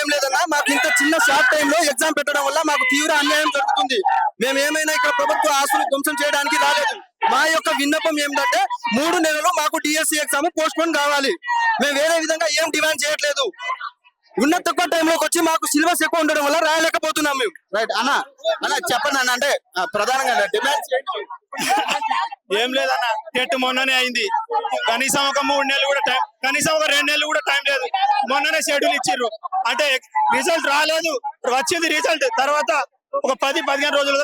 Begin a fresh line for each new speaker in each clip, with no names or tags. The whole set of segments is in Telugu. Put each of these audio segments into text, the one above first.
ఏం లేదన్నా, మాకు ఇంత చిన్న షార్ట్ టైం లో ఎగ్జామ్ పెట్టడం వల్ల మాకు తీవ్ర అన్యాయం జరుగుతుంది. మేము ఏమైనా ఇక్కడ ప్రభుత్వ ఆస్తులు ధ్వంసం చేయడానికి రాలేదు. మా యొక్క విన్నపం ఏమిటంటే 3 నెలలు మాకు డిఎస్సి ఎగ్జామ్ పోస్ట్ పోన్ కావాలి. మేము వేరే విధంగా ఏం డిమాండ్ చేయట్లేదు. ఉన్న తక్కువ టైంలోకి వచ్చి మాకు సిలబస్ ఎక్కువ ఉండడం వల్ల రాయలేకపోతున్నాం మేము.
రైట్ అన్న అన్న చెప్పండి అన్న, అంటే ప్రధానంగా డిమాండ్స్
ఏం లేదన్న, టెట్ మొన్ననే అయింది. కనీసం ఒక 3 నెలలు కూడా టైం, కనీసం ఒక 2 నెలలు కూడా టైం లేదు. మొన్ననే షెడ్యూల్ ఇచ్చిర్రు, అంటే రిజల్ట్ రాలేదు. వచ్చింది రిజల్ట్ తర్వాత ఒక 10-15 రోజుల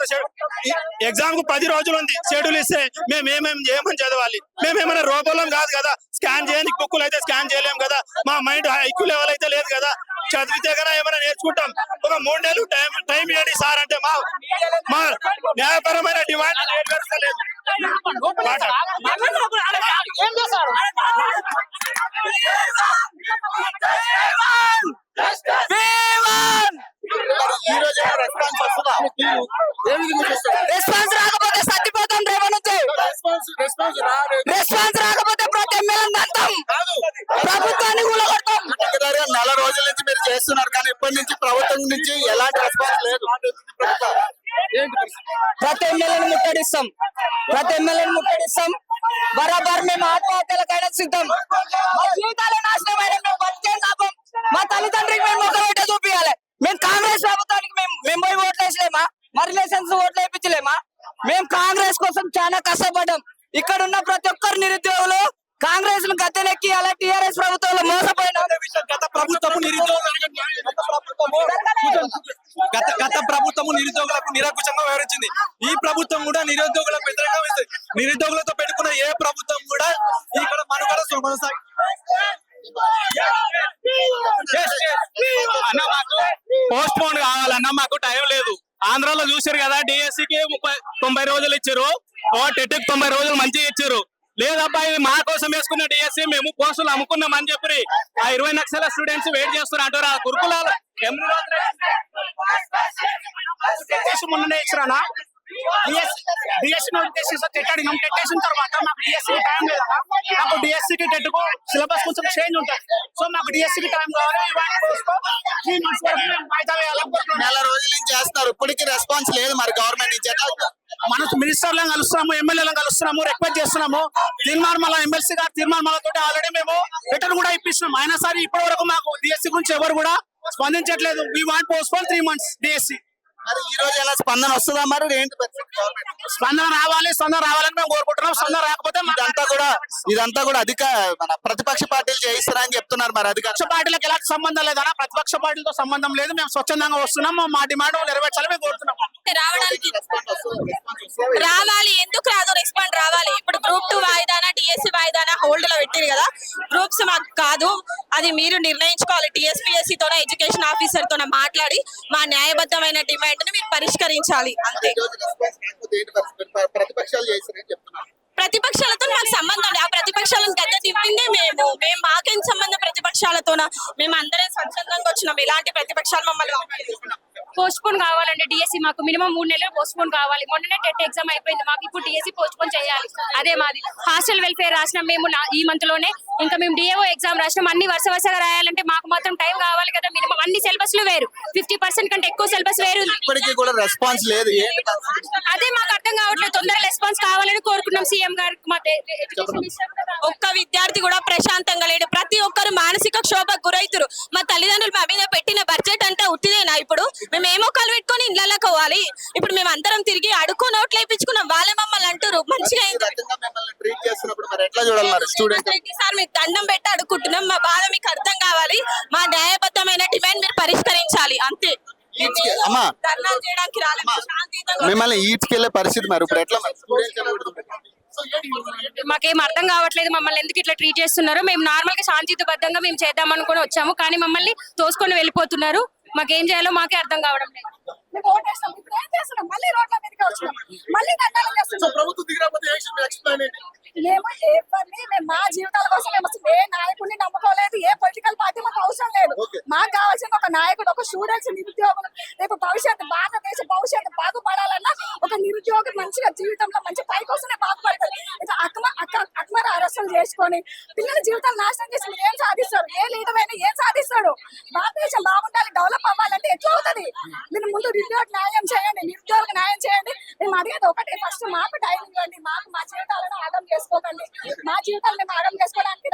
ఎగ్జామ్ కు 10 రోజులు ఉంది. షెడ్యూల్ ఇస్తే మేము ఏమని చదవాలి? మేమేమైనా రోబోలం కాదు కదా, స్కాన్ చేయడానికి బుక్కులు అయితే స్కాన్ చేయలేము కదా, మా మైండ్ ఐక్యూ లెవెల్ అయితే లేదు కదా. చదివితే కదా ఏమైనా నేర్చుకుంటాం. ఒక 3 నెలలు టైం ఇవ్వండి సార్ అంటే మా న్యాయపరమైన డిమాండ్ నెరవేర్చలేదు.
ఈ రోజు రెస్పాన్స్ వస్తుందా?
రెస్పాన్స్ రాకపోతే సత్తిపోతాం. రెస్పాన్స్ రాకపోతే ప్రతి ఎమ్మెల్యే అంటాం, ప్రభుత్వాన్ని కూలగొడతాం.
నెల రోజుల నుంచి మీరు చేస్తున్నారు, కానీ ఇప్పటి నుంచి ప్రభుత్వం నుంచి ఎలాంటి రెస్పాన్స్ లేదు.
ప్రతి ఎమ్మెల్యేని ముట్టడిస్తాం. బరాబర్ మేము ఆత్మహత్యలకైనా సిద్ధం. మా జీవితాలే నాశనం అయినా మేము బతికే లాభం. మా తల్లిదండ్రులకి మేము ఒక ఓటే చూపించాలి. మేము కాంగ్రెస్ ప్రభుత్వానికి మేము పోయి ఓట్లు వేసలేమా? మా రిలేషన్స్ ఓట్లు వేయించలేమా? మేము కాంగ్రెస్ కోసం చాలా కష్టపడ్డాం. ఇక్కడ ఉన్న ప్రతి ఒక్కరు నిరుద్యోగులు కాంగ్రెస్ ను గద్దెనెక్కి అలా టీఆర్ఎస్ ప్రభుత్వంలో మోసపోయిన
గత ప్రభుత్వము నిరుద్యోగులకు నిరంకుశంగా వ్యవహరించింది. ఈ ప్రభుత్వం కూడా నిరుద్యోగులకు వ్యతిరేకంగా నిరుద్యోగులతో పెట్టుకున్న ఏ ప్రభుత్వం కూడా ఇక్కడ మనుగడ పోస్ట్ పోన్ కావాలన్నా మాకు టైం లేదు. ఆంధ్రాలో చూసారు కదా, డిఎస్సికి 90 రోజులు ఇచ్చారు, టెట్కి 90 రోజులు మంచిగా ఇచ్చారు. లేదబ్బా ఇది మా కోసం వేసుకున్న డిఎస్సి, మేము పోస్టులు అమ్ముకున్నాం అని చెప్పి ఆ 20 లక్షల స్టూడెంట్స్ వెయిట్ చేస్తున్నారు అంటారు. ఆ గురుకులాలు మొన్ననే ఇచ్చారా డిఎస్సి నోటిఫికేషన్ అడిగినాం. టెట్టేసిన తర్వాత మాకు డిఎస్సికి టైం లేదా? మాకు డిఎస్సికి టెట్కు సిలబస్ కొంచెం చేంజ్ ఉంటుంది. సో మాకు డిఎస్సికి టైం కావాలి. 3 months వరకు మేము వాయిదా వేయాలనుకుంటున్నాం.
నెల రోజుల నుంచి చేస్తున్నారు, ఇప్పటికీ రెస్పాన్స్ లేదు మరి గవర్నమెంట్ నుంచి.
మనం మినిస్టర్లను కలుస్తున్నాము, ఎమ్మెల్యేలను కలుస్తున్నాము, రిక్వెస్ట్ చేస్తున్నాము. తీర్మానం ఎమ్మెల్సీ గారు తీర్మానాలతో ఆల్రెడీ మేము లెటర్ కూడా ఇప్పిస్తున్నాం. అయినా సరే ఇప్పటి వరకు మాకు డిఎస్సి గురించి ఎవరు కూడా స్పందించట్లేదు. We want postpone 3 months DSC.
మరి ఈ రోజు ఎలా స్పందన వస్తుందా? మరి ఏంటి
స్పందన రావాలని మేము కోరుకుంటున్నాం. స్పందన రాకపోతే
ఇదంతా కూడా మన ప్రతిపక్ష పార్టీలు చేయిస్తారని చెప్తున్నారు. మరి
అధికార పార్టీలకు ఎలాంటి సంబంధం లేదన్నా, ప్రతిపక్ష పార్టీలతో సంబంధం లేదు. మేము స్వచ్ఛందంగా వస్తున్నాం, మా డిమాండ్ నెరవేర్చాలని మేము కోరుతున్నాం.
రావాలి, ఎందుకు రాదు? రెస్పాండ్ రావాలి. ఇప్పుడు గ్రూప్ 2 వాయిదానా డిఎస్సి వాయిదానా హోల్డ్ లో పెట్టింది కదా, గ్రూప్స్ మాకు కాదు, అది మీరు నిర్ణయించుకోవాలి. టీఎస్పీఎస్సీ తోనే ఎడ్యుకేషన్ ఆఫీసర్ తోనే మాట్లాడి మా న్యాయబద్ధమైన డిమాండ్ ని మీరు పరిష్కరించాలి అంతే. ప్రతిపక్షాలతో మాకు సంబంధం లేదు. ఆ ప్రతిపక్షాలను గద్దె తిప్పిందే మేము మాకేం సంబంధం ప్రతిపక్షాలతోన? మేము అందరం స్వచ్ఛందంగా వచ్చినాం. ఎలాంటి ప్రతిపక్షాలు మమ్మల్ని
పోస్ట్ పోన్ కావాలండి. డిఎస్సి మాకు మినిమం 3 నెలలు పోస్ట్ పోన్ కావాలి. మొన్ననే టెట్ ఎగ్జామ్ అయిపోయింది, మాకు ఇప్పుడు డిఎస్సి పోస్ట్ పోన్ చేయాలి. అదే మాది. హాస్టల్ వెల్ఫేర్ రాసినాం మేము ఈ మంత్ లోనే. ఇంకా మేము డిఏఓ ఎగ్జామ్ రాసినాం. అన్ని వరుసగా రాయాలంటే మాకు మాత్రం టైం కావాలి కదా. మినిమం అన్ని సిలబస్ లు వేరు, 50% కంటే ఎక్కువ సిలబస్ వేరు.
రెస్పాన్స్ లేదు.
అదే మాకు అర్థం కావట్లేదు. తొందరగా రెస్పాన్స్ కావాలని కోరుకున్నాం సీఎం గారికి.
ఒక్క విద్యార్థి కూడా ప్రశాంతంగా లేడు. ప్రతి ఒక్కరు మానసిక క్షోభకు గురైతురు. మా తల్లిదండ్రులు మా మీద పెట్టిన బడ్జెట్ అంతా ఉట్టిదేనా? ఇప్పుడు మేము ఏమో కలు పెట్టుకొని ఇళ్ళకి పోవాలి. ఇప్పుడు మేము అందరం తిరిగి అడుక్కో నోట్లు వేయించుకున్నాం. వాళ్ళే మమ్మల్ని అంటారు మంచిగా సార్ మీకు దండం పెట్టి అడుక్కుంటున్నాం. మా బాధ మీకు అర్థం కావాలి. మా న్యాయబద్ధమైన డిమాండ్ మీరు పరిష్కరించాలి అంతే. చేయడానికి రాలేదు.
మిమ్మల్ని ఈడ్చుకెళ్లే పరిస్థితి మరి ఇప్పుడు ఎట్లా?
మాకేం అర్థం కావట్లేదు. మమ్మల్ని ఎందుకు ఇట్లా ట్రీట్ చేస్తున్నారో. మేము నార్మల్ గా శాంతియుతబద్ధంగా మేము చేద్దాం అనుకుని వచ్చాము, కానీ మమ్మల్ని తోసుకొని వెళ్ళిపోతున్నారు. మాకేం చేయాలో మాకే అర్థం కావడం లేదు.
మేము ఓటేస్తాం. ఇప్పుడు ఏం చేస్తున్నాం? మళ్ళీ రోడ్ల మీదకి వచ్చినాం, మళ్ళీ దండాలు
సో
చేస్తున్నాం.
ప్రభుత్వం దిగిరాకపోతే ఎక్స్ప్లెయిన్ ఏంటి?
మేము మేము మా జీవితాల కోసం మేము అసలు ఏ నాయకుడిని నమ్ముకోలేదు, ఏ పొలిటికల్ పార్టీ మాకు అవసరం లేదు.
Okay.
మాకు కావాల్సిన ఒక నాయకుడు, ఒక స్టూడెంట్స్, నిరుద్యోగులు, రేపు భవిష్యత్తు భారతదేశ భవిష్యత్తు బాగుపడాలన్నా ఒక నిరుద్యోగి మంచిగా జీవితంలో మంచి పైకి వస్తేనే బాగుపడతారు. ఇట్లా అక్మర అరెస్టులు చేసుకొని పిల్లల జీవితాలు నాశనం చేసి మీరు ఏం సాధిస్తారు? ఏ లీడర్ అయినా ఏం సాధిస్తాడు? భారతదేశం బాగుండాలి, డెవలప్ అవ్వాలంటే ఎట్లా అవుతుంది? మీరు ముందు నిరుద్యోగ న్యాయం చేయండి, నిరుద్యోగ న్యాయం చేయండి. మేము అడిగేది ఒకటే, ఫస్ట్ మాకు టైం ఇవ్వండి, మాకు మా జీవితాలను ఆగం చేసుకోకండి. మా జీవితాలు మేము ఆగం చేసుకోవడానికి